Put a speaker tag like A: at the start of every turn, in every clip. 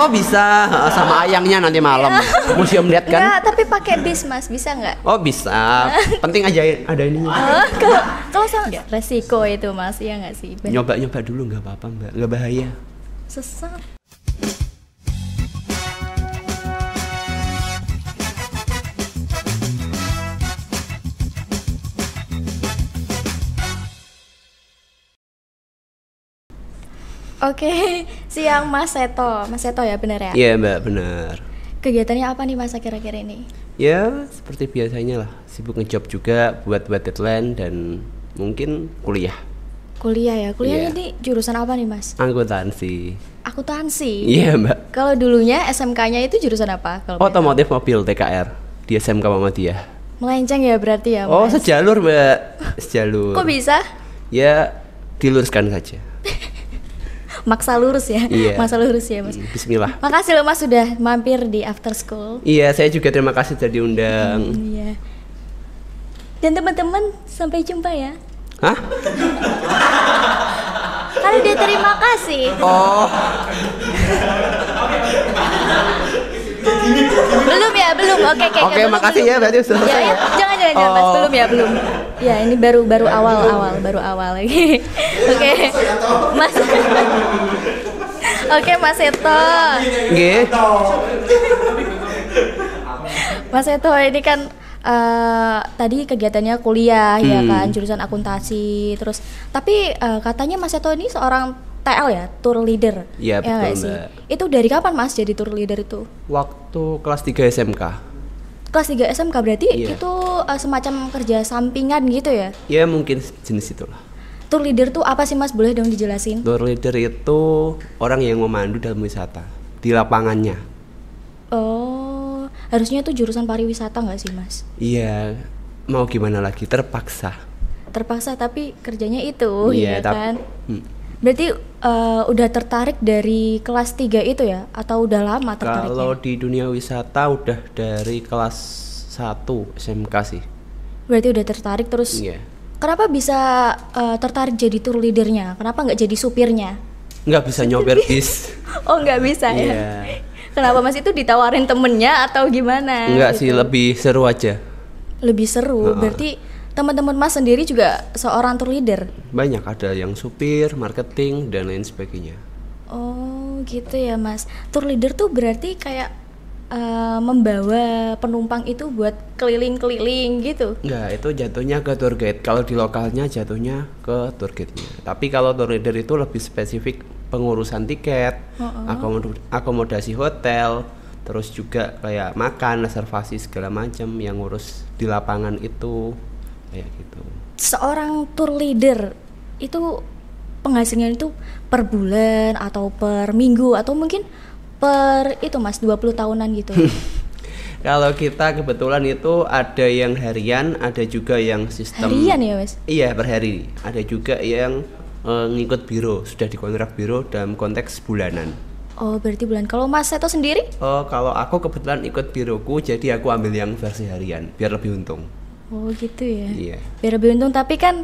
A: Oh bisa, sama ayangnya nanti malam. Museum lihat kan?
B: Enggak, tapi pakai bis Mas, bisa nggak?
A: Oh bisa. Penting aja ada ininya.
B: Kalau sama resiko itu Mas, iya nggak sih?
A: Nyoba dulu nggak apa-apa Mbak, nggak bahaya.
B: Sesat. Oke, siang Mas Seto ya benar ya?
A: Iya Mbak, benar.
B: Kegiatannya apa nih Mas akhir-akhir ini?
A: Ya seperti biasanya lah, sibuk ngejob juga buat deadline dan mungkin kuliah.
B: Kuliah ya, kuliahnya
A: Iya.
B: ini jurusan apa nih Mas?
A: Akuntansi.
B: Akuntansi.
A: Iya Mbak.
B: Kalau dulunya SMK-nya itu jurusan apa? Kalau
A: Otomotif mobil TKR di SMK Muhammadiyah.
B: melenceng ya berarti ya Mas?
A: Oh sejalur Mbak, sejalur.
B: Kok bisa?
A: Ya diluruskan saja.
B: Maksa lurus ya?
A: Iya.
B: Maksa lurus ya Mas.
A: Bismillah.
B: Makasih loh Mas sudah mampir di After School.
A: Iya, saya juga terima kasih sudah diundang.
B: Iya. Dan teman-teman sampai jumpa ya.
A: Hah?
B: Kan udah terima kasih.
A: Oh,
B: Belum ya, belum. Oke,
A: oke, makasih ya, berarti sudah selesai ya.
B: Jangan Mas,
A: Oh.
B: belum ya, belum. Ya, ini baru awal lagi. Oke. Mas. Oke, Mas Seto.
A: nggih.
B: Mas Seto ini kan tadi kegiatannya kuliah ya kan, jurusan akuntansi terus. Tapi katanya Mas Seto ini seorang TL ya, tour leader.
A: Iya, betul,
B: nggak sih?
A: Mbak.
B: Itu dari kapan Mas jadi tour leader itu?
A: Waktu kelas 3 SMK.
B: Kelas 3 SMK berarti
A: Iya.
B: itu semacam kerja sampingan gitu ya?
A: Ya mungkin jenis itulah.
B: Tour leader tuh apa sih Mas? Boleh dong dijelasin?
A: Tour leader itu orang yang memandu dalam wisata di lapangannya.
B: Oh, harusnya itu jurusan pariwisata nggak sih Mas?
A: Iya, mau gimana lagi, terpaksa.
B: Terpaksa tapi kerjanya itu,
A: Iya,
B: ya kan? Berarti udah tertarik dari kelas 3 itu ya? Atau udah lama tertariknya?
A: Kalau di dunia wisata udah dari kelas 1 SMK sih.
B: Berarti udah tertarik terus.
A: Iya.
B: Kenapa bisa tertarik jadi tour leadernya? Kenapa nggak jadi supirnya?
A: Nggak bisa nyopir bis.
B: Oh nggak bisa ya?
A: Iya.
B: Kenapa Mas itu ditawarin temennya atau gimana?
A: Enggak sih,
B: gitu?
A: lebih seru aja.
B: Lebih seru. Berarti teman-teman Mas sendiri juga seorang tour leader?
A: Banyak, ada yang supir, marketing, dan lain sebagainya.
B: Oh gitu ya Mas. Tour leader tuh berarti kayak membawa penumpang itu buat keliling-keliling gitu?
A: Enggak, itu jatuhnya ke tour guide. Kalau di lokalnya jatuhnya ke tour guide-nya. Tapi kalau tour leader itu lebih spesifik pengurusan tiket, akomodasi hotel, terus juga kayak makan, reservasi segala macam yang ngurus di lapangan itu kayak gitu.
B: Seorang tour leader itu penghasilannya itu per bulan atau per minggu atau mungkin per itu Mas 20 tahunan gitu?
A: Kalau kita kebetulan itu ada yang harian, ada juga yang sistem
B: Harian ya Mas?
A: Iya, per hari. Ada juga yang ngikut biro, sudah dikontrak biro dalam konteks bulanan.
B: Oh berarti bulan. Kalau Mas Seto sendiri?
A: Oh, kalau aku kebetulan ikut biroku, jadi aku ambil yang versi harian biar lebih untung.
B: Oh gitu ya.
A: Iya.
B: Biar lebih untung tapi kan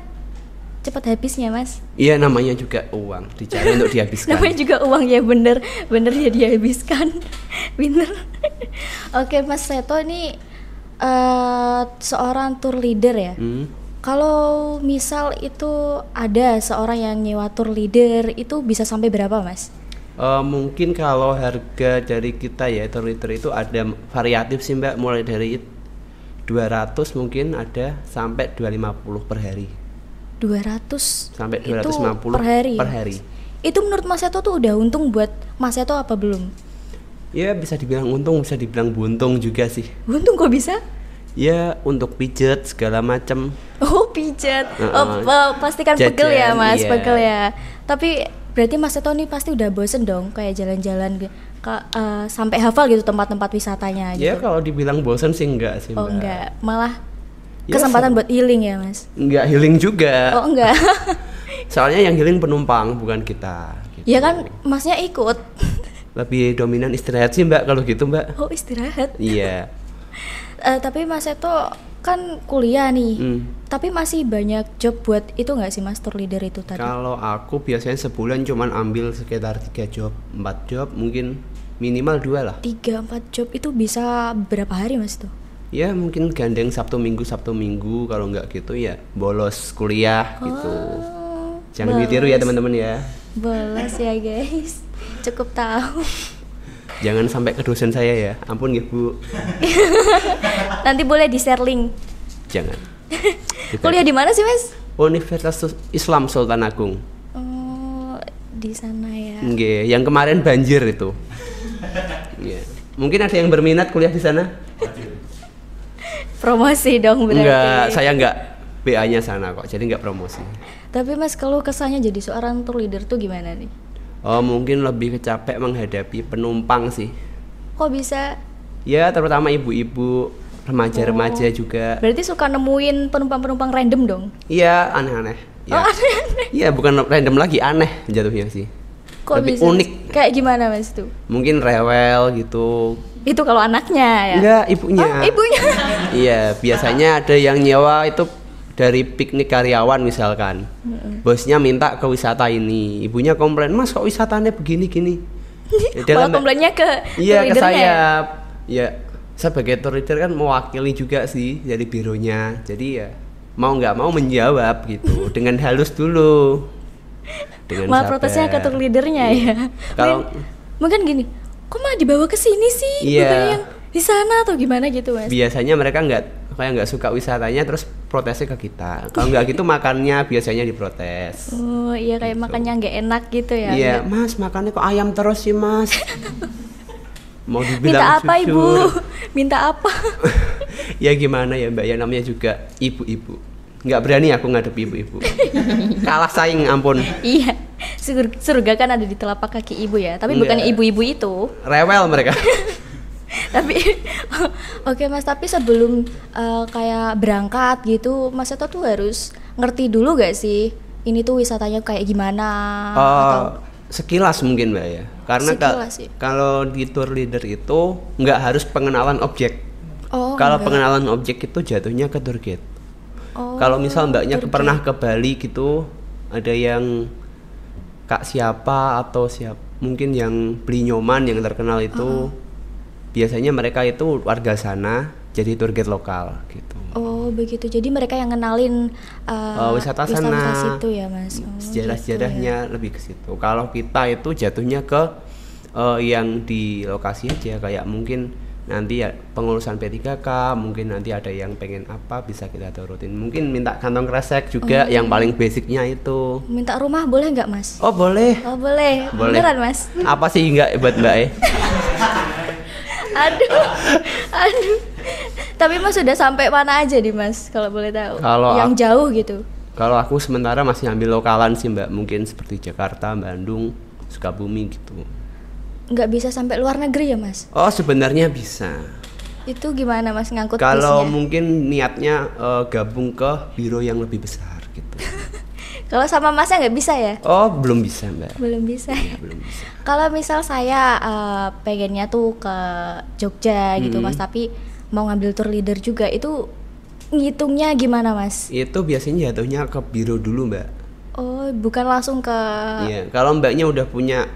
B: cepat habisnya Mas.
A: Iya, namanya juga uang, dicari untuk dihabiskan.
B: Namanya juga uang ya, bener ya dihabiskan. Bener. Oke Mas Seto ini seorang tour leader ya. Kalau misal itu ada seorang yang nyewa tour leader itu bisa sampai berapa Mas?
A: Mungkin kalau harga dari kita ya tour leader itu ada variatif sih Mbak, mulai dari 200 mungkin ada sampai 250 per hari.
B: 200
A: Sampai
B: itu
A: 250
B: per hari.
A: per hari.
B: Itu menurut Mas Seto tuh udah untung buat Mas Seto apa belum?
A: Ya bisa dibilang untung, bisa dibilang buntung juga sih.
B: Untung kok bisa?
A: Ya untuk pijet segala macam.
B: Oh pijat. Pastikan
A: Jajan,
B: pegel ya Mas,
A: iya.
B: pegel ya. Tapi berarti Mas Seto nih pasti udah bosen dong kayak jalan-jalan sampai hafal gitu tempat-tempat wisatanya gitu.
A: Ya kalau dibilang bosan sih enggak sih Mbak.
B: Oh enggak, malah
A: Ya,
B: kesempatan buat healing ya Mas.
A: Enggak healing juga.
B: Oh enggak.
A: Soalnya yang healing penumpang bukan kita gitu.
B: Ya kan Masnya ikut.
A: Lebih dominan istirahat sih Mbak kalau gitu Mbak.
B: Oh istirahat.
A: Iya.
B: Tapi Mas Seto kan kuliah nih. Tapi masih banyak job buat itu nggak sih Mas tour leader itu tadi?
A: Kalau aku biasanya sebulan cuman ambil sekitar 3 job, 4 job mungkin minimal 2 lah.
B: 3-4 job itu bisa berapa hari Mas tuh?
A: Ya mungkin gandeng Sabtu Minggu kalau nggak gitu ya bolos kuliah gitu. Jangan ditiru ya teman-teman ya.
B: Bolos ya guys, cukup tahu.
A: Jangan sampai ke dosen saya ya, ampun ya Bu.
B: Nanti boleh di-share link.
A: Jangan.
B: Kuliah di mana sih Mas?
A: Universitas Islam Sultan Agung.
B: Oh, di sana ya.
A: Nggih, yang kemarin banjir itu. Yeah. Mungkin ada yang berminat kuliah di sana?
B: Promosi dong berarti.
A: Enggak, saya enggak BA-nya sana kok, jadi enggak promosi.
B: Tapi Mas, kalau kesannya jadi seorang tour leader tuh gimana nih?
A: Oh, mungkin lebih capek menghadapi penumpang sih.
B: Kok bisa?
A: Ya, terutama ibu-ibu, remaja-remaja juga.
B: Berarti suka nemuin penumpang-penumpang random dong?
A: Iya, aneh-aneh. Ya.
B: Oh, aneh-aneh.
A: Iya, bukan random lagi, aneh jatuhnya sih.
B: Kok
A: lebih
B: bisa?
A: Unik.
B: Kayak gimana Mas tuh?
A: Mungkin rewel gitu.
B: Itu kalau anaknya ya?
A: Enggak, ibunya.
B: Oh, ibunya.
A: Iya, biasanya ada yang nyewa itu dari piknik karyawan misalkan. Bosnya minta ke wisata ini, ibunya komplain, "Mas, kok wisatanya begini-gini?"
B: Malah komplainnya ke
A: iya, ke saya.
B: ya?
A: Ya, sebagai tour leader kan mewakili juga sih dari bironya. Jadi ya mau nggak mau menjawab gitu dengan halus dulu. Dengan
B: malah
A: sabar.
B: protesnya ke tour leadernya ya.
A: Kalau
B: mungkin gini, kok malah dibawa ke sini sih?
A: Iya.
B: Bukannya yang di sana atau gimana gitu Mas?
A: Biasanya mereka nggak suka wisatanya, terus protesnya ke kita. Kalau nggak gitu makannya biasanya diprotes.
B: Oh iya, kayak
A: Gitu.
B: makannya nggak enak gitu ya?
A: Iya, Mas, makannya kok ayam terus sih Mas. Mau
B: Minta
A: dibilang
B: apa
A: jujur.
B: Ibu? Minta apa?
A: Ya gimana ya Mbak, ya namanya juga ibu-ibu. Nggak berani aku ngadepi ibu-ibu. Kalah saing, ampun.
B: Iya, surga kan ada di telapak kaki ibu ya. Tapi
A: Enggak.
B: bukannya ibu-ibu itu.
A: Rewel mereka.
B: Tapi oke Mas, tapi sebelum kayak berangkat gitu, Mas Seto tuh harus ngerti dulu gak sih ini tuh wisatanya kayak gimana? Atau
A: Sekilas mungkin Mbak ya. Karena
B: Sekilas, ya.
A: kalau di tour leader itu nggak harus pengenalan objek. Kalau
B: enggak.
A: pengenalan objek itu jatuhnya ke tour guide. Kalau misal Mbaknya
B: tour
A: pernah
B: guide.
A: ke Bali gitu, ada yang Kak siapa atau mungkin yang beli nyoman yang terkenal itu, biasanya mereka itu warga sana, jadi tour guide lokal gitu.
B: Oh begitu, jadi mereka yang ngenalin
A: Wisata sana,
B: situ ya Mas.
A: sejarah-sejarahnya
B: gitu ya.
A: lebih ke situ. Kalau kita itu jatuhnya ke yang di lokasi aja, kayak mungkin nanti ya pengurusan P3K, mungkin nanti ada yang pengen apa bisa kita turutin. Mungkin minta kantong kresek juga, yang paling basicnya itu.
B: Minta rumah boleh nggak Mas?
A: Oh boleh.
B: Oh boleh.
A: Boleh.
B: Beneran Mas?
A: Apa sih enggak buat Mbak
B: Aduh. Tapi Mas sudah sampai mana aja nih Mas, kalau boleh tahu?
A: Kalau
B: yang jauh gitu.
A: Kalau aku sementara masih ambil lokalan sih Mbak, mungkin seperti Jakarta, Bandung, Sukabumi gitu.
B: Nggak bisa sampai luar negeri ya Mas?
A: Oh sebenarnya bisa.
B: Itu gimana Mas ngangkut
A: Kalau
B: bisnya?
A: mungkin niatnya gabung ke biro yang lebih besar gitu.
B: Kalau sama Masnya nggak bisa ya?
A: Oh belum bisa Mbak.
B: Belum bisa.
A: Ya, belum bisa.
B: Kalau misal saya pengennya tuh ke Jogja gitu Mas, tapi mau ngambil tour leader juga, itu ngitungnya gimana Mas?
A: Itu biasanya jatuhnya ke biro dulu Mbak.
B: Oh bukan langsung ke...
A: Iya. Kalau Mbaknya udah punya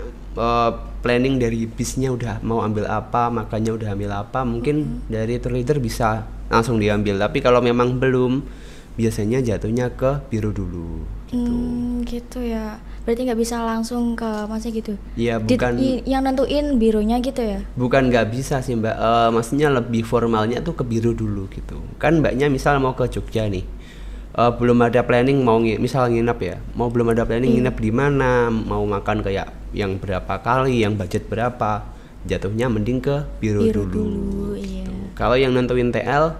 A: planning dari bisnya, udah mau ambil apa, makanya udah ambil apa, mungkin dari tour leader bisa langsung diambil. Tapi kalau memang belum, biasanya jatuhnya ke biro dulu gitu.
B: Gitu ya. Berarti nggak bisa langsung ke Masnya gitu?
A: Iya, bukan.
B: Yang nentuin bironya gitu ya?
A: Bukan nggak bisa sih Mbak, maksudnya lebih formalnya tuh ke biro dulu gitu. Kan Mbaknya misal mau ke Jogja nih, belum ada planning mau misal nginep ya, belum ada planning nginep di mana, mau makan kayak yang berapa kali, yang budget berapa, jatuhnya mending ke biro dulu.
B: Iya.
A: Kalau yang nentuin TL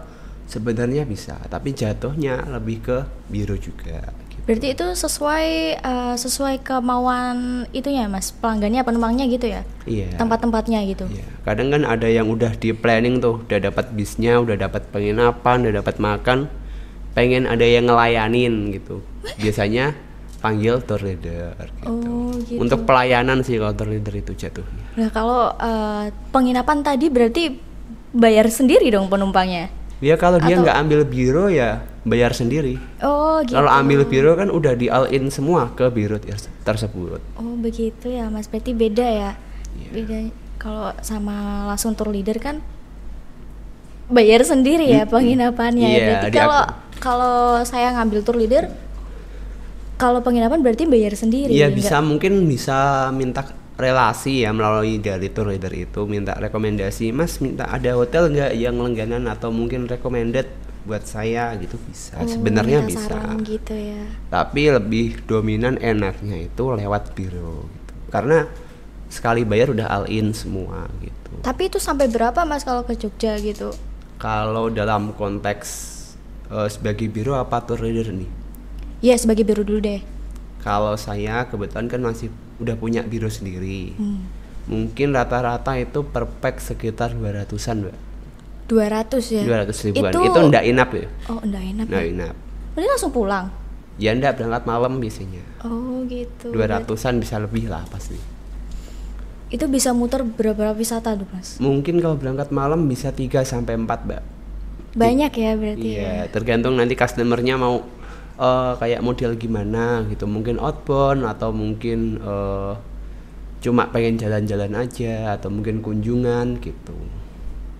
A: sebenarnya bisa, tapi jatuhnya lebih ke biro juga gitu.
B: Berarti itu sesuai kemauan itunya Mas, pelanggannya, penumpangnya gitu ya?
A: Iya.
B: Tempat-tempatnya gitu.
A: Iya. Kadang kan ada yang udah di planning tuh, udah dapat bisnya, udah dapat penginapan, udah dapat makan, pengen ada yang ngelayanin gitu. Biasanya panggil tour leader gitu.
B: Oh, gitu.
A: Untuk pelayanan sih kalau tour leader itu jatuhnya.
B: Nah kalau penginapan tadi berarti bayar sendiri dong penumpangnya?
A: Ya kalau dia nggak ambil biro ya bayar sendiri.
B: Oh gitu.
A: Kalau ambil biro kan udah di all in semua ke biro tersebut.
B: Oh begitu ya Mas, berarti beda ya?
A: Iya.
B: Beda. kalau sama langsung tour leader kan bayar sendiri ya penginapannya.
A: Iya,
B: Berarti kalau saya ngambil tour leader, kalau penginapan berarti bayar sendiri.
A: Iya, mungkin bisa minta relasi ya melalui dari tour leader itu, minta rekomendasi, Mas minta ada hotel nggak yang langganan atau mungkin recommended buat saya gitu, bisa. Sebenarnya bisa
B: gitu ya.
A: Tapi lebih dominan enaknya itu lewat biro gitu. Karena sekali bayar udah all in semua gitu.
B: Tapi itu sampai berapa Mas kalau ke Jogja gitu?
A: Kalau dalam konteks sebagai biro apa tour leader nih?
B: Iya, sebagai biro dulu deh.
A: Kalau saya kebetulan kan masih udah punya biro sendiri. Mungkin rata-rata itu per pack sekitar 200-an, Mbak.
B: 200 ya?
A: 200 ribuan. Itu ndak inap ya?
B: Oh, ndak inap.
A: Ndak inap.
B: Berarti langsung pulang?
A: Ya ndak, berangkat malam biasanya.
B: Oh, gitu.
A: 200-an bisa lebih lah pasti.
B: Itu bisa muter berapa wisata tuh, Mas?
A: Mungkin kalau berangkat malam bisa 3 sampai 4, Mbak.
B: Banyak ya berarti.
A: Iya, tergantung nanti customernya mau kayak model gimana gitu. Mungkin outbound atau mungkin cuma pengen jalan-jalan aja atau mungkin kunjungan gitu.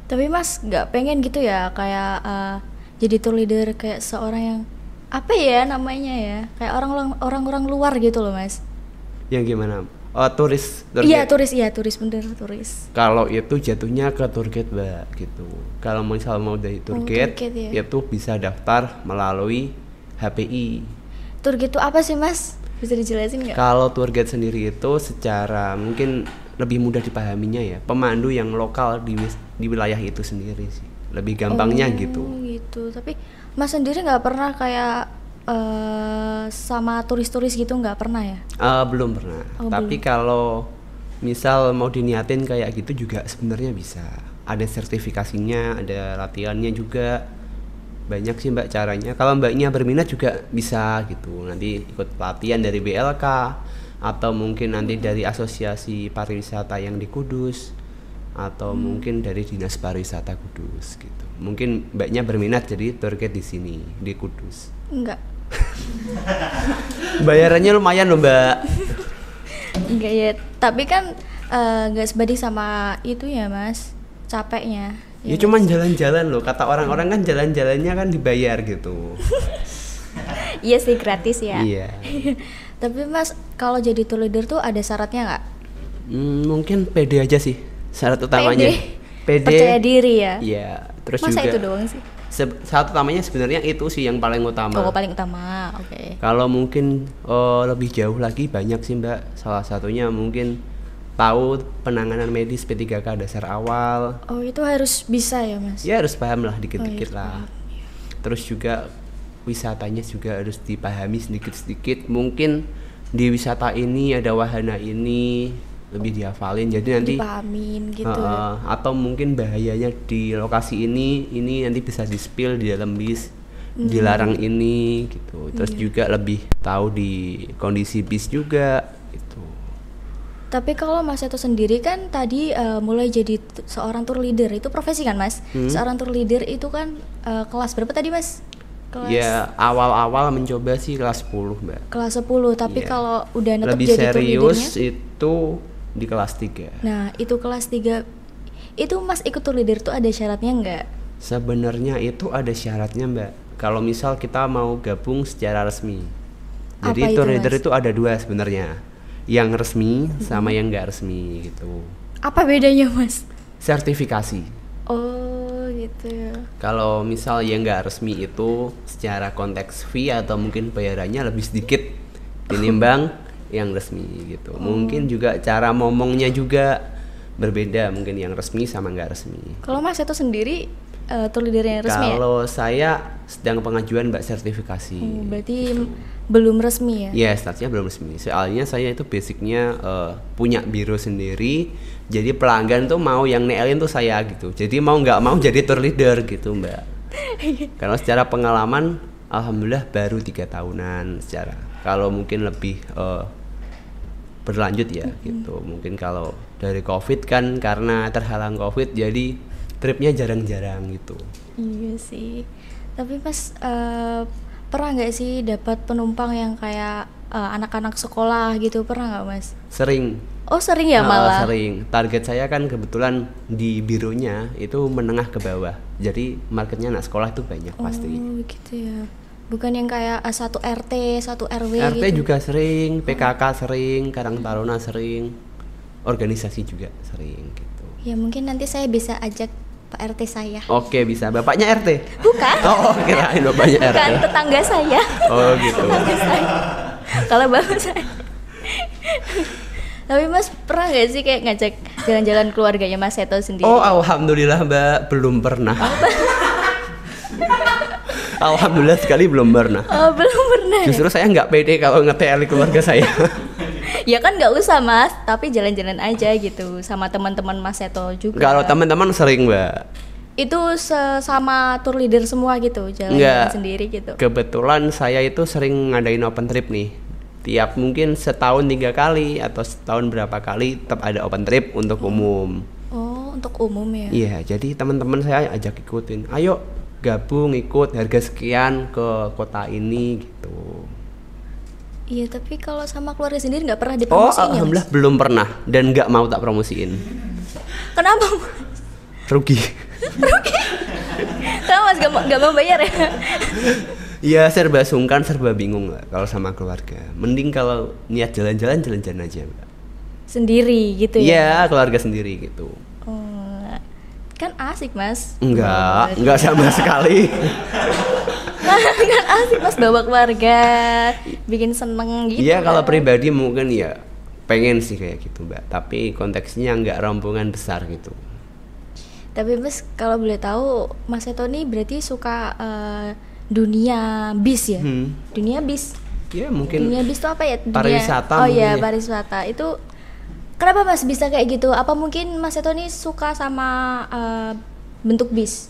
B: Tapi Mas nggak pengen gitu ya kayak jadi tour leader kayak seorang yang apa ya namanya ya, kayak orang-orang luar gitu loh Mas.
A: Yang gimana? Turis.
B: Iya turis bener turis.
A: Kalau itu jatuhnya ke tour guide, Mbak, gitu. Kalau misal mau dari tour guide ya? Itu bisa daftar melalui HPI.
B: Tour guide itu apa sih Mas? Bisa dijelasin nggak?
A: Kalau tour guide sendiri itu secara mungkin lebih mudah dipahaminya ya, pemandu yang lokal di wilayah itu sendiri sih. Lebih gampangnya gitu.
B: Gitu. Tapi Mas sendiri nggak pernah kayak sama turis-turis gitu, nggak pernah ya?
A: Belum pernah. Tapi kalau misal mau diniatin kayak gitu juga sebenarnya bisa. Ada sertifikasinya, ada latihannya juga. Banyak sih Mbak caranya. Kalau Mbaknya berminat juga bisa gitu. Nanti ikut pelatihan dari BLK atau mungkin nanti dari asosiasi pariwisata yang di Kudus atau mungkin dari Dinas Pariwisata Kudus gitu. Mungkin Mbaknya berminat jadi tour guide di sini di Kudus.
B: Enggak.
A: Bayarannya lumayan loh Mbak.
B: Enggak ya, tapi kan nggak sebanding sama itu ya Mas, capeknya.
A: Ya cuman jalan-jalan loh, kata orang-orang kan jalan-jalannya kan dibayar gitu.
B: Iya sih, gratis ya.
A: Iya.
B: Tapi Mas, kalau jadi tour leader tuh ada syaratnya nggak?
A: Mungkin pede aja sih syarat utamanya. Pede.
B: Percaya diri ya.
A: Iya. Terus
B: masa
A: juga
B: itu doang sih?
A: Syarat utamanya sebenarnya itu sih yang paling utama.
B: Oh, paling utama. Oke.
A: Kalau mungkin lebih jauh lagi banyak sih Mbak. Salah satunya mungkin tahu penanganan medis P3K dasar awal.
B: Oh, itu harus bisa ya Mas?
A: Ya harus paham lah dikit-dikit lah. Terus juga wisatanya juga harus dipahami sedikit-sedikit. Mungkin di wisata ini ada wahana ini lebih dihafalin, jadi nanti
B: dipahamin gitu.
A: Atau mungkin bahayanya di lokasi ini nanti bisa di-spill di dalam bis, dilarang ini gitu. Terus juga lebih tahu di kondisi bis juga gitu.
B: Tapi kalau Mas itu sendiri kan tadi mulai jadi seorang tour leader, itu profesi kan Mas? Seorang tour leader itu kan kelas berapa tadi Mas?
A: Ya awal-awal mencoba sih kelas 10 Mbak.
B: Kelas 10, tapi kalau udah netep
A: lebih
B: jadi tour leadernya?
A: Lebih serius itu di kelas 3.
B: Nah itu kelas 3, itu Mas ikut tour leader tuh ada syaratnya nggak?
A: Sebenarnya itu ada syaratnya Mbak. Kalau misal kita mau gabung secara resmi. Jadi tour leader itu ada 2 sebenarnya. Yang resmi sama yang nggak resmi gitu.
B: Apa bedanya Mas?
A: Sertifikasi.
B: Oh gitu ya.
A: Kalau misal yang nggak resmi itu secara konteks fee atau mungkin bayarannya lebih sedikit dinimbang yang resmi gitu. Mungkin juga cara ngomongnya juga berbeda, mungkin yang resmi sama nggak resmi.
B: Kalau Mas itu sendiri tour leader yang resmi ya?
A: Kalau saya sedang pengajuan Mbak sertifikasi.
B: Berarti gitu. Belum resmi ya?
A: Iya, statusnya belum resmi. Soalnya saya itu basicnya punya biro sendiri. Jadi pelanggan tuh mau yang neelin tuh saya gitu. Jadi mau nggak mau jadi tour leader gitu Mbak. Karena secara pengalaman alhamdulillah baru 3 tahunan secara. Kalau mungkin lebih berlanjut ya gitu. Mungkin kalau dari COVID kan karena terhalang COVID jadi tripnya jarang-jarang gitu.
B: Iya sih. Tapi Mas pernah nggak sih dapat penumpang yang kayak anak-anak sekolah gitu, pernah nggak Mas?
A: Sering.
B: Oh sering ya malah?
A: Sering. Target saya kan kebetulan di bironya itu menengah ke bawah. Jadi marketnya anak sekolah itu banyak pasti.
B: Oh gitu ya. Bukan yang kayak satu RT, satu RW
A: RT
B: gitu?
A: juga sering, PKK sering, Karang Taruna sering, organisasi juga sering gitu.
B: Ya mungkin nanti saya bisa ajak Pak RT saya.
A: Oke bisa, bapaknya RT?
B: Bukan.
A: Oh kirain bapaknya RT.
B: Bukan, tetangga saya.
A: Oh gitu.
B: Tetangga saya. Kalau bapak saya. Tapi Mas pernah gak sih kayak ngajak jalan-jalan keluarganya Mas Seto sendiri?
A: Oh alhamdulillah Mbak, belum pernah. Alhamdulillah sekali belum pernah.
B: Oh belum pernah.
A: Justru saya nggak pede kalau nge-TL keluarga saya.
B: Ya kan nggak usah Mas, tapi jalan-jalan aja gitu sama teman-teman Mas Seto juga.
A: Kalau teman-teman sering Mbak.
B: Itu sama tour leader semua gitu, jalan-jalan sendiri gitu.
A: Kebetulan saya itu sering ngadain open trip nih. Tiap mungkin setahun 3 kali atau setahun berapa kali tetap ada open trip untuk umum.
B: Oh, untuk umum ya?
A: Iya, jadi teman-teman saya ajak ikutin. Ayo gabung ikut harga sekian ke kota ini gitu.
B: Iya, tapi kalau sama keluarga sendiri nggak pernah dipromosiin ya, Mas?
A: Alhamdulillah belum pernah dan nggak mau tak promosiin.
B: Kenapa?
A: Rugi.
B: Kenapa Mas nggak mau bayar ya?
A: Ya serba sungkan, serba bingung lah kalau sama keluarga. Mending kalau niat jalan-jalan aja Mbak.
B: Sendiri gitu ya?
A: Iya, keluarga sendiri gitu.
B: Oh, kan asik Mas.
A: Enggak sama sekali.
B: Kan asik Mas bawa keluarga, bikin seneng gitu.
A: Iya kalau pribadi mungkin ya pengen sih kayak gitu Mbak. Tapi konteksnya nggak rombongan besar gitu.
B: Tapi Mas kalau boleh tahu Mas Seto nih berarti suka dunia bis ya? Dunia bis.
A: Ya mungkin.
B: Dunia bis itu apa ya?
A: Pariwisata.
B: Oh iya pariwisata. Itu kenapa Mas bisa kayak gitu? Apa mungkin Mas Seto nih suka sama bentuk bis?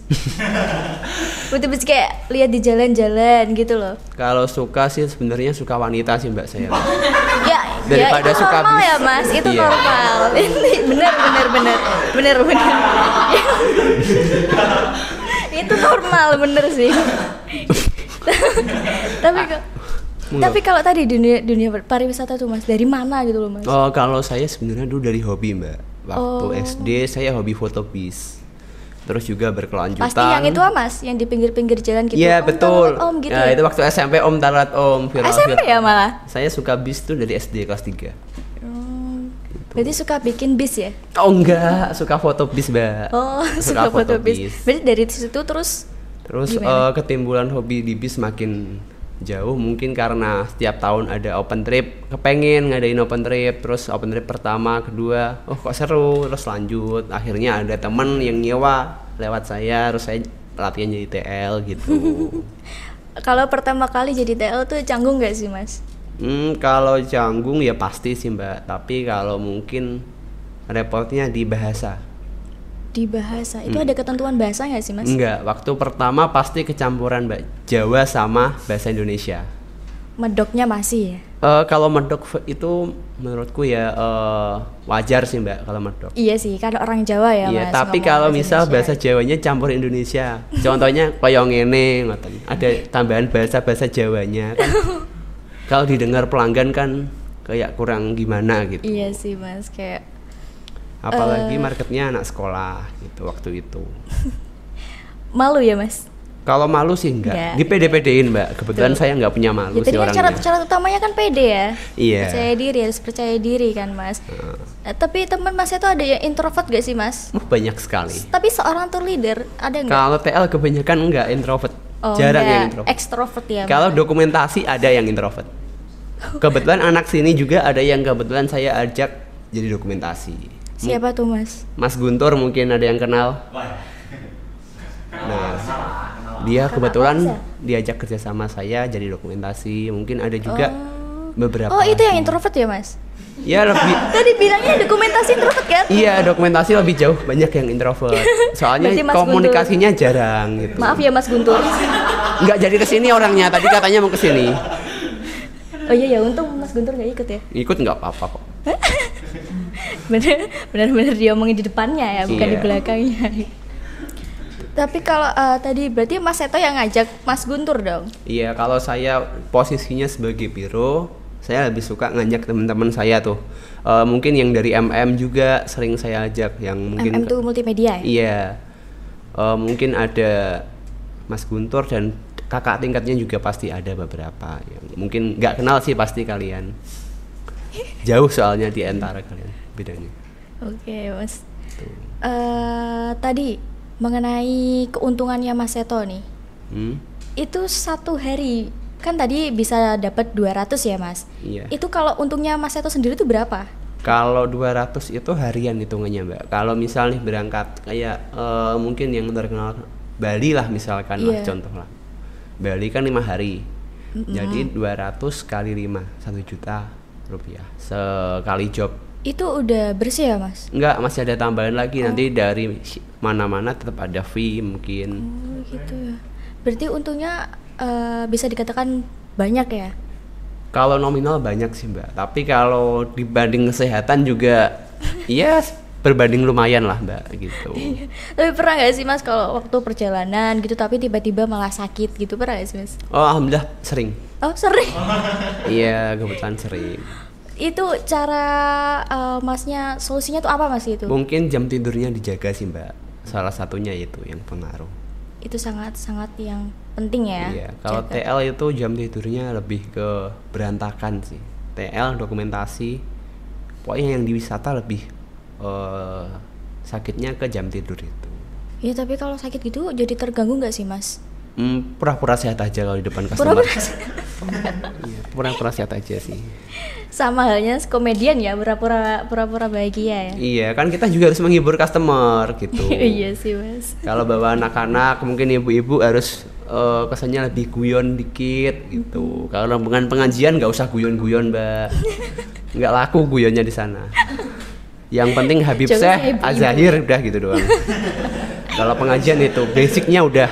B: Bentuk bis kayak lihat di jalan-jalan gitu loh.
A: Kalau suka sih sebenarnya suka wanita sih Mbak saya.
B: Ya,
A: daripada
B: itu
A: suka
B: normal
A: bis.
B: Ya Mas, itu
A: Iya.
B: normal. bener. Itu normal bener sih. Tapi kalau tadi dunia pariwisata tuh Mas, dari mana gitu loh Mas?
A: Oh kalau saya sebenarnya dulu dari hobi Mbak. Waktu SD saya hobi foto bis. Terus juga berkelanjutan.
B: Pasti yang itu Mas, yang di pinggir-pinggir jalan gitu.
A: Iya betul.
B: Om gitu
A: nah,
B: ya?
A: itu waktu SMP Om taruh Om.
B: SMP ya malah?
A: Saya suka bis tuh dari SD kelas 3. Gitu.
B: Berarti suka bikin bis ya?
A: Oh enggak, suka foto bis Mbak.
B: Oh suka foto bis. Berarti dari situ terus
A: ketimbulan hobi di bis makin jauh, mungkin karena setiap tahun ada open trip, kepengen ngadain open trip, terus open trip pertama, kedua, oh kok seru, terus lanjut, akhirnya ada temen yang nyewa lewat saya, terus saya latihan jadi TL gitu.
B: Kalau pertama kali jadi TL tuh canggung gak sih Mas?
A: Kalau canggung ya pasti sih Mbak, tapi kalau mungkin repotnya di bahasa.
B: Di bahasa, itu ada ketentuan bahasa nggak sih Mas?
A: Enggak, waktu pertama pasti kecampuran Mbak, Jawa sama bahasa Indonesia.
B: Medoknya masih ya?
A: Kalau medok itu menurutku ya wajar sih Mbak kalau medok.
B: Iya sih, kan orang Jawa ya
A: Iya,
B: Mas.
A: tapi kalau misal bahasa Jawanya campur Indonesia, contohnya koyo ngene, ada tambahan bahasa Jawanya kan. Kalau didengar pelanggan kan kayak kurang gimana gitu.
B: Iya sih Mas, kayak
A: apalagi marketnya anak sekolah gitu waktu itu.
B: Malu ya Mas?
A: Kalau malu sih enggak, dipede-pedein Mbak. Kebetulan saya nggak punya malu
B: ya,
A: sih orangnya.
B: Syarat utamanya kan pede ya.
A: Iya.
B: Percaya diri, harus percaya diri kan Mas. Tapi teman Mas itu ada yang introvert gak sih Mas?
A: Banyak sekali.
B: Tapi seorang tour leader ada nggak?
A: Kalau TL kebanyakan enggak introvert. Jarang yang introvert.
B: Extrovert ya.
A: Kalau dokumentasi ada yang introvert. Kebetulan anak sini juga ada yang kebetulan saya ajak jadi dokumentasi.
B: Siapa tuh Mas?
A: Mas Guntur mungkin ada yang kenal. Nah, dia kebetulan diajak kerja sama saya jadi dokumentasi. Mungkin ada juga beberapa.
B: Oh itu
A: lagi.
B: yang introvert ya Mas?
A: Ya lebih.
B: Tadi bilangnya dokumentasi introvert kan?
A: Iya dokumentasi lebih jauh, banyak yang introvert. Soalnya komunikasinya jarang gitu.
B: Maaf ya Mas Guntur.
A: Nggak jadi kesini orangnya, tadi katanya mau kesini.
B: Oh iya ya, untung Mas Guntur nggak ikut ya?
A: Ikut nggak apa-apa kok.
B: Bener-bener diomongin di depannya ya, bukan di belakangnya. Tapi kalau tadi berarti Mas Seto yang ngajak Mas Guntur dong?
A: Iya, kalau saya posisinya sebagai biro, saya lebih suka ngajak teman-teman saya tuh. Mungkin yang dari MM juga sering saya ajak, yang mungkin
B: MM tuh multimedia ya?
A: Iya. Mungkin ada Mas Guntur dan kakak tingkatnya juga pasti ada beberapa yang mungkin nggak kenal sih pasti kalian. Jauh soalnya di antara kalian bedanya.
B: Oke, Mas. Tadi mengenai keuntungannya Mas Seto nih, itu satu hari kan tadi bisa dapat 200 ya Mas?
A: Iya.
B: Itu kalau untungnya Mas Seto sendiri itu berapa?
A: Kalau 200 itu harian hitungannya Mbak. Kalau misalnya berangkat kayak mungkin yang terkenal Bali lah misalkan lah contoh lah. Bali kan 5 hari, jadi 200 kali 5 1 juta rupiah sekali job.
B: Itu udah bersih ya Mas?
A: Enggak, masih ada tambahan lagi nanti dari mana-mana tetap ada fee mungkin.
B: Oh gitu ya. Berarti untungnya bisa dikatakan banyak ya?
A: Kalau nominal banyak sih Mbak, tapi kalau dibanding kesehatan juga ya berbanding lumayan lah Mbak gitu.
B: Tapi pernah gak sih Mas kalau waktu perjalanan gitu tapi tiba-tiba malah sakit gitu, pernah gak sih Mas?
A: Oh alhamdulillah sering.
B: Oh sering?
A: Iya kebetulan sering.
B: Itu cara Masnya solusinya tuh apa Mas itu?
A: Mungkin jam tidurnya dijaga sih Mbak, salah satunya itu yang pengaruh.
B: Itu sangat-sangat yang penting ya.
A: Iya, kalau TL itu jam tidurnya lebih ke berantakan sih. TL dokumentasi, pokoknya yang di wisata lebih sakitnya ke jam tidur itu.
B: Iya tapi kalau sakit gitu jadi terganggu nggak sih Mas?
A: Pura-pura sehat aja kalau di depan customer. Iya, pura-pura sehat aja sih.
B: Sama halnya komedian ya, pura-pura bahagia ya.
A: Iya, kan kita juga harus menghibur customer gitu.
B: Iya sih Mas.
A: Kalau bawa anak-anak, mungkin ibu-ibu harus kesannya lebih guyon dikit gitu. Kalau dengan pengajian nggak usah guyon-guyon Mbak, nggak laku guyonnya di sana. Yang penting Habib Syekh Az-Zahir udah gitu doang. Kalau pengajian itu basicnya udah.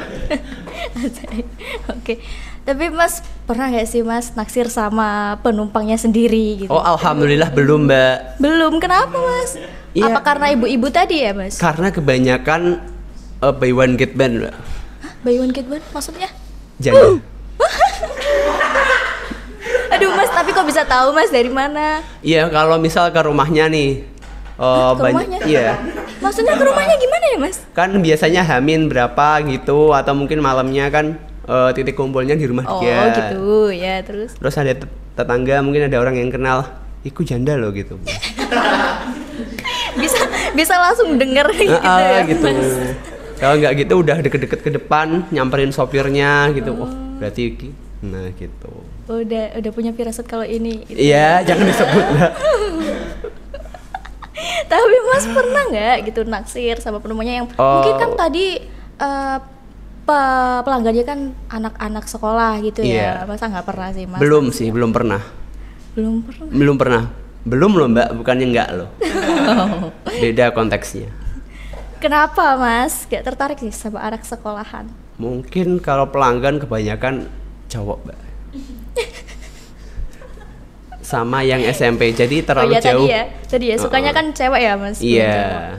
B: Oke. Tapi Mas pernah nggak sih Mas naksir sama penumpangnya sendiri gitu?
A: Oh alhamdulillah belum Mbak.
B: Belum, kenapa Mas?
A: Iya.
B: Apa karena ibu-ibu tadi ya Mas?
A: Karena kebanyakan buy one get one Mbak.
B: Hah? Buy one get one maksudnya?
A: Jangan.
B: Aduh Mas, tapi kok bisa tahu Mas dari mana?
A: Iya kalau misal ke rumahnya nih.
B: Ke rumahnya?
A: Iya.
B: Maksudnya ke rumahnya gimana ya Mas?
A: Kan biasanya Hamin berapa gitu atau mungkin malamnya kan titik kumpulnya di rumah dia.
B: Oh gitu ya, terus
A: ada tetangga, mungkin ada orang yang kenal, iku janda loh gitu.
B: bisa langsung denger gitu ya
A: gitu.
B: Mas.
A: Kalau nggak gitu udah deket-deket ke depan nyamperin sopirnya gitu. Oh berarti nah gitu.
B: Udah punya firasat kalau ini gitu.
A: Iya jangan disebut lah.
B: Tapi Mas pernah nggak gitu naksir sama penumpangnya yang mungkin kan tadi pelanggannya kan anak-anak sekolah gitu ya? Masa nggak pernah sih Mas?
A: Belum pernah. Belum loh Mbak, bukannya enggak loh. Beda konteksnya.
B: Kenapa Mas gak tertarik sih sama anak sekolahan?
A: Mungkin kalau pelanggan kebanyakan cowok Mbak. Sama yang SMP, jadi terlalu jauh.
B: Tadi ya, sukanya kan cewek ya Mas?
A: Iya.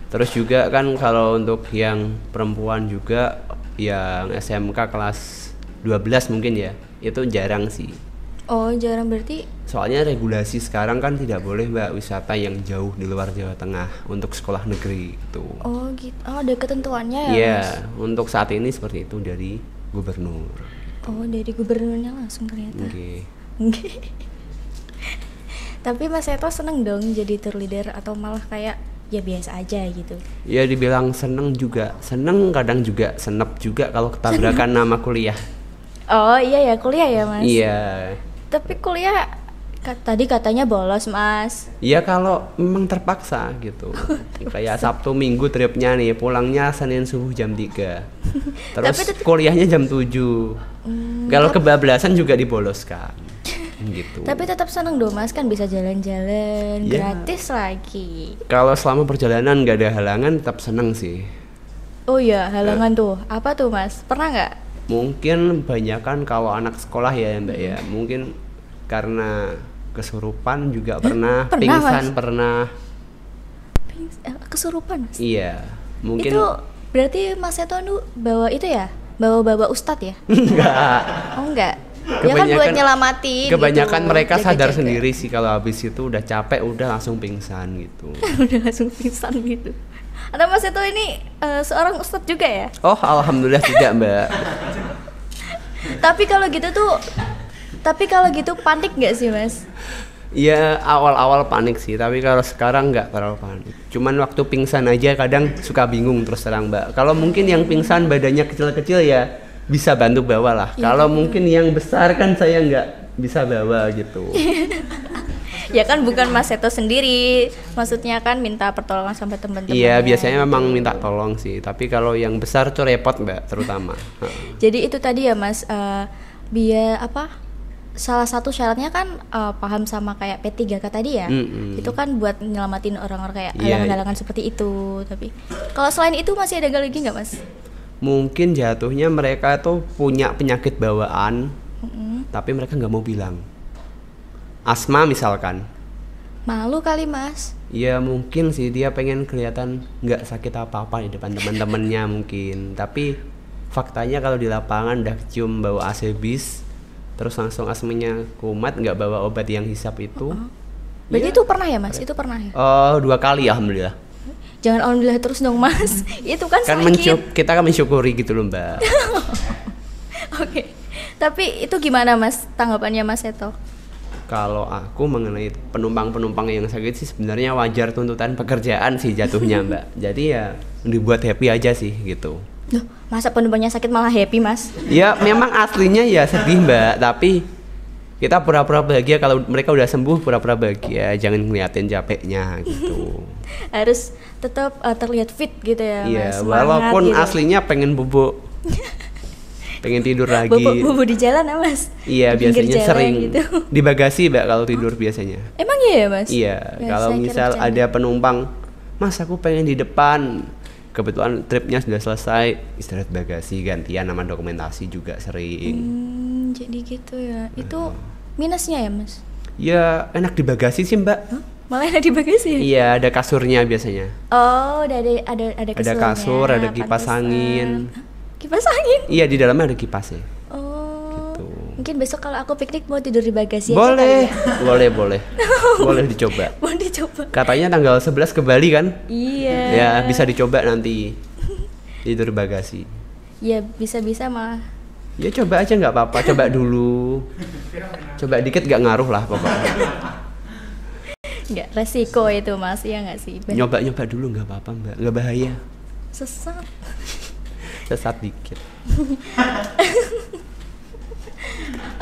A: Terus juga kan kalau untuk yang perempuan juga yang SMK kelas 12 mungkin ya, itu jarang sih.
B: Oh jarang berarti?
A: Soalnya regulasi sekarang kan tidak boleh Mbak wisata yang jauh di luar Jawa Tengah untuk sekolah negeri gitu.
B: Oh gitu, ada ketentuannya ya
A: Iya,
B: Mas?
A: untuk saat ini seperti itu dari gubernur.
B: Oh dari gubernurnya langsung ternyata.
A: Oke.
B: Tapi Mas Seto seneng dong jadi tour leader atau malah kayak ya biasa aja gitu?
A: Ya dibilang seneng juga, seneng kadang juga senep juga kalau ketabrakan nama kuliah.
B: Oh iya ya, kuliah ya Mas?
A: Iya.
B: Tapi kuliah tadi katanya bolos Mas.
A: Iya kalau memang terpaksa gitu. Kayak Sabtu Minggu tripnya nih, pulangnya Senin subuh jam 3. Terus kuliahnya jam 7. Kalau kebablasan juga diboloskan. Gitu.
B: Tapi tetap seneng dong Mas, kan bisa jalan-jalan gratis lagi.
A: Kalau selama perjalanan nggak ada halangan tetap seneng sih.
B: Oh iya halangan tuh, apa tuh Mas? Pernah nggak?
A: Mungkin banyakan kalau anak sekolah ya Mbak ya. Mungkin karena kesurupan juga pernah
B: pingsan
A: Mas? Pernah.
B: Kesurupan Mas?
A: Iya. Mungkin
B: itu Berarti Mas Seto nu bawa itu ya? Bawa ustadz ya?
A: Enggak.
B: Oh enggak. Ya kan buat nyelamatin.
A: Kebanyakan
B: gitu,
A: mereka sadar
B: jaga-jaga.
A: sendiri sih kalau habis itu udah capek udah langsung pingsan gitu.
B: Udah langsung pingsan gitu. Atau Mas Seto ini seorang ustadz juga ya?
A: Oh, alhamdulillah tidak, Mbak.
B: Tapi kalau gitu panik nggak sih Mas?
A: Iya, awal-awal panik sih, tapi kalau sekarang nggak terlalu panik. Cuman waktu pingsan aja kadang suka bingung terus terang, Mbak. Kalau mungkin yang pingsan badannya kecil-kecil ya bisa bantu bawa lah. Ya, kalau mungkin yang besar kan saya nggak bisa bawa gitu.
B: Ya kan bukan Mas Seto sendiri, maksudnya kan minta pertolongan sampai teman-teman.
A: Iya, biasanya memang minta tolong sih. Tapi kalau yang besar tuh repot, Mbak, terutama.
B: Jadi itu tadi ya Mas, biar apa? Salah satu syaratnya kan paham sama kayak P3K tadi ya. Itu kan buat nyelamatin orang-orang kayak halangan-halangan seperti itu. Tapi kalau selain itu masih ada lagi nggak Mas?
A: Mungkin jatuhnya mereka tuh punya penyakit bawaan, tapi mereka nggak mau bilang. Asma misalkan.
B: Malu kali Mas.
A: Ya mungkin sih dia pengen kelihatan nggak sakit apa-apa di depan teman-temannya mungkin. Tapi faktanya kalau di lapangan udah cium bau AC bis, terus langsung asmanya kumat, nggak bawa obat yang hisap itu.
B: Berarti itu pernah ya Mas? Itu pernah ya?
A: 2 kali alhamdulillah.
B: Jangan alhamdulillah terus dong Mas. Itu kan sakit.
A: Kita kan mensyukuri gitu loh, Mbak.
B: Oke. Tapi itu gimana Mas tanggapannya Mas Seto?
A: Kalau aku mengenai penumpang-penumpang yang sakit sih sebenarnya wajar, tuntutan pekerjaan sih jatuhnya, Mbak. Jadi ya dibuat happy aja sih gitu.
B: Loh, masa penumpangnya sakit malah happy Mas?
A: Ya memang aslinya ya sedih, Mbak, tapi kita pura-pura bahagia. Kalau mereka udah sembuh pura-pura bahagia, jangan ngeliatin capeknya gitu.
B: Harus tetap terlihat fit gitu ya Mas.
A: Iya,
B: Semangat
A: walaupun
B: gitu.
A: aslinya pengen bubuk. Pengen tidur lagi.
B: Bobo di jalan ya Mas?
A: Iya,
B: di
A: biasanya
B: jalan
A: sering
B: gitu.
A: di bagasi, Mbak, kalau tidur biasanya.
B: Emang iya ya Mas?
A: Iya,
B: Ya,
A: kalau
B: saya kira
A: misal
B: bercanda.
A: ada penumpang, Mas aku pengen di depan, kebetulan tripnya sudah selesai, istirahat bagasi, gantian nama dokumentasi juga sering.
B: Jadi gitu ya. Itu minusnya ya Mas?
A: Ya enak di bagasi sih, Mbak.
B: Hah? Malah ada di bagasi ya?
A: Iya, ada kasurnya biasanya.
B: Oh, ada
A: Ada
B: kasurnya.
A: kasur, ada kipas
B: Pantesan.
A: angin.
B: Hah? Kipas angin?
A: Iya, di dalamnya ada kipasnya.
B: Oh.
A: Gitu.
B: Mungkin besok kalau aku piknik mau tidur di bagasi
A: Boleh,
B: aja
A: boleh. Boleh dicoba.
B: kali ya? Mau dicoba.
A: Katanya tanggal 11 ke Bali kan?
B: Iya.
A: Ya, bisa dicoba nanti. Tidur di bagasi.
B: Ya bisa-bisa malah.
A: Ya coba aja nggak apa-apa, coba dulu. Coba dikit nggak ngaruh lah pokoknya.
B: Nggak resiko itu Mas, ya nggak sih?
A: Nyoba dulu nggak apa-apa, Mbak, nggak bahaya.
B: Sesat.
A: Sesat dikit.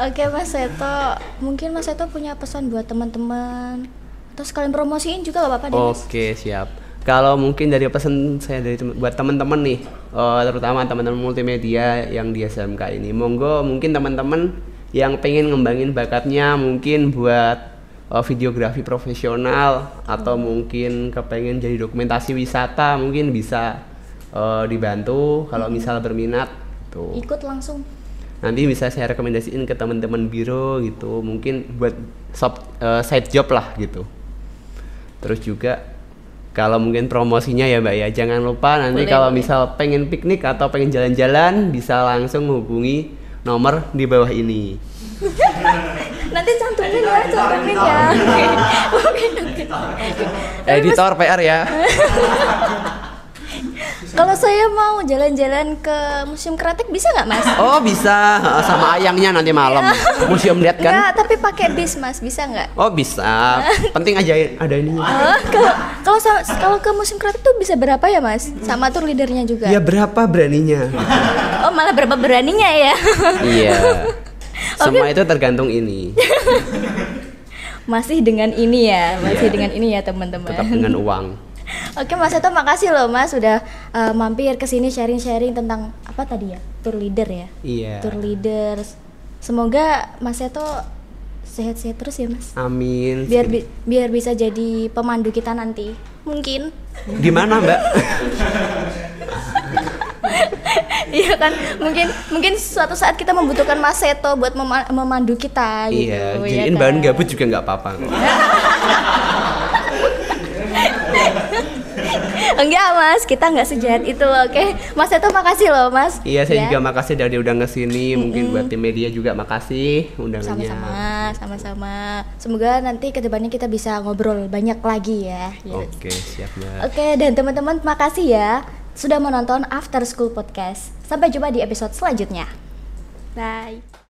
B: Oke Mas Seto, mungkin Mas Seto punya pesan buat teman-teman atau sekalian promosiin juga gak apa-apa deh Mas.
A: Oke, siap. Kalau mungkin dari pesan saya buat teman-teman nih, terutama teman-teman multimedia yang di SMK ini, monggo mungkin teman-teman yang pengen ngembangin bakatnya mungkin buat videografi profesional atau mungkin kepengen jadi dokumentasi wisata, mungkin bisa dibantu kalau misal berminat tuh.
B: Ikut langsung.
A: Nanti bisa saya rekomendasiin ke teman-teman biro gitu, mungkin buat side job lah gitu. Terus juga kalau mungkin promosinya ya Mbak ya, jangan lupa nanti kalau misal pengen piknik atau pengen jalan-jalan bisa langsung hubungi nomor di bawah ini.
B: Nanti cantumin ya. Oke.
A: Editor PR ya.
B: Kalau saya mau jalan-jalan ke Museum Kretek bisa nggak Mas?
A: Oh bisa, sama ayangnya nanti malam. Museum lihat kan?
B: Nggak, tapi pakai bis Mas, bisa nggak?
A: Oh bisa, penting aja ada ininya.
B: Kalau ke Museum Kretek tuh bisa berapa ya Mas? Sama tour leadernya juga?
A: Ya berapa beraninya?
B: Oh malah berapa beraninya ya?
A: Iya. Semua itu tergantung ini.
B: Masih dengan ini ya, dengan ini ya teman-teman.
A: Tetap dengan uang.
B: Oke Mas Seto, makasih loh Mas sudah mampir ke sini sharing-sharing tentang apa tadi ya? Tour leader ya?
A: Iya.
B: Tour leaders. Semoga Mas Seto sehat-sehat terus ya Mas.
A: Amin.
B: Biar bisa jadi pemandu kita nanti. Mungkin.
A: Di mana, Mbak?
B: Iya kan, mungkin suatu saat kita membutuhkan Mas Seto buat memandu kita gitu.
A: Iya,
B: ya
A: jadiin
B: kan?
A: bahan gabut juga nggak apa-apa.
B: Enggak Mas, kita nggak sejahat itu. Oke, Mas Seto makasih loh Mas.
A: Iya, saya juga makasih dari udah kesini. Mungkin buat tim media juga makasih undangannya.
B: Sama-sama. Semoga nanti kedepannya kita bisa ngobrol banyak lagi ya.
A: Oke, siap Mbak.
B: Oke, dan teman-teman makasih ya sudah menonton After School Podcast. Sampai jumpa di episode selanjutnya. Bye.